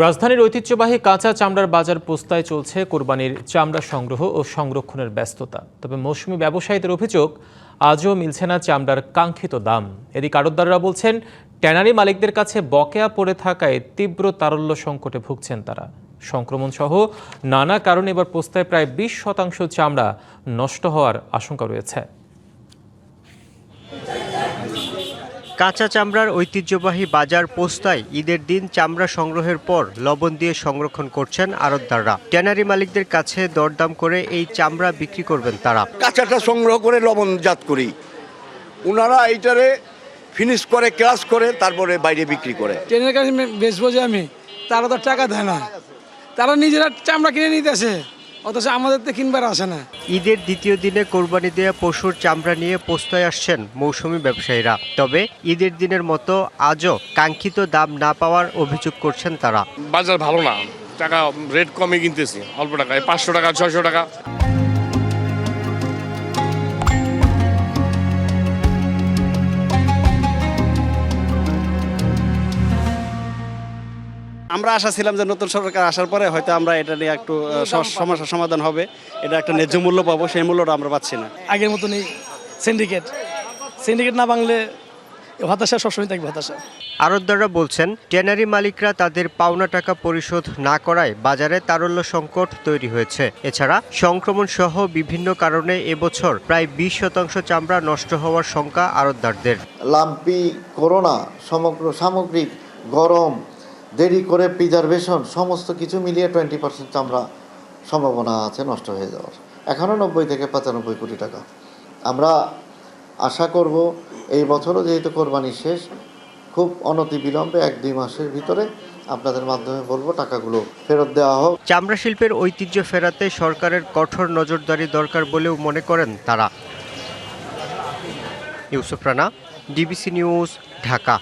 রাজধানীর ঐতিহ্যবাহী কাঁচা চামড়ার বাজার পোস্তায় চলছে কোরবানির চামড়া সংগ্রহ ও সংরক্ষণের ব্যস্ততা। তবে মৌসুমী ব্যবসায়ীদের অভিযোগ, আজও মিলছে না চামড়ার কাঙ্ক্ষিত দাম। এদিকে আড়তদাররা বলছেন, ট্যানারি মালিকদের কাছে বকেয়া পড়ে থাকায় তীব্র তারল্য সংকটে ভুগছেন তারা। সংক্রমণ সহ নানা কারণে এবার পোস্তায় প্রায় 20% চামড়া নষ্ট হওয়ার আশঙ্কা রয়েছে। কাঁচা চামড়ার ঐতিহ্যবাহী বাজার পোস্তায় ঈদের দিন চামড়া সংগ্রহের পর লবণ দিয়ে সংরক্ষণ করছেন আড়তদাররা। ট্যানারি মালিকদের কাছে দরদাম করে এই চামড়া বিক্রি করবেন তারা। কাঁচাটা সংগ্রহ করে লবণজাত করি, ওনারা এইটারে ফিনিশ করে ক্লাস করে তারপরে বাইরে বিক্রি করে। ট্রেনের কাছে বেচবো যে আমি, তারা তো টাকা দেয় না, তারা নিজেরা চামড়া কিনে নিতেছে, অথচ আমাদের তো কিনবার আসে না। ঈদের দ্বিতীয় দিনে কোরবানি দেয়া পশুর চামড়া নিয়ে পোস্তায় আসছেন মৌসুমী ব্যবসায়ীরা। তবে ঈদের দিনের মতো আজও কাঙ্ক্ষিত দাম না পাওয়ার অভিযোগ করছেন তারা। বাজার ভালো না, টাকা রেট কমে কিনতেছি, অল্প টাকায় 500 টাকা 600 টাকা। আমরা আশা ছিলাম যে নতুন সরকার আসার পরে হয়তো আমরা এটা নিয়ে একটু সমস্যার সমাধান হবে, এটা একটা ন্যায্য মূল্য পাবো, সেই মূল্যটা আমরা পাচ্ছি না। আগের মতনই সিন্ডিকেট না বাংলে হতাশা সবসময় থাকবে, হতাশা। আড়তদাররা বলছেন, ট্যানারি মালিকরা তাদের পাওনা টাকা পরিশোধ না করায় বাজারে তারল্য সংকট তৈরি হয়েছে। এছাড়া সংক্রমণ সহ বিভিন্ন কারণে এবছর প্রায় 20% চামড়া নষ্ট হওয়ার শঙ্কা আড়তদারদের। লাম্পি, করোনা, সমগ্র সামগ্রিক গরম, দেরি করে প্রিজারভেশন, সমস্ত কিছু মিলিয়ে 20% চামড়া সম্ভাবনা আছে নষ্ট হয়ে যাওয়ার। এখনও 90 থেকে 95 কোটি টাকা। আমরা আশা করব এই বছরও যেহেতু কোরবানি শেষ, খুব অনতিবিলম্বে 1-2 মাসের ভিতরে আপনাদের মাধ্যমে বলবো টাকাগুলো ফেরত দেওয়া হোক। চামড়া শিল্পের ঐতিহ্য ফেরাতে সরকারের কঠোর নজরদারি দরকার বলেও মনে করেন তারা। Yusuf Rana, DBC news, Dhaka.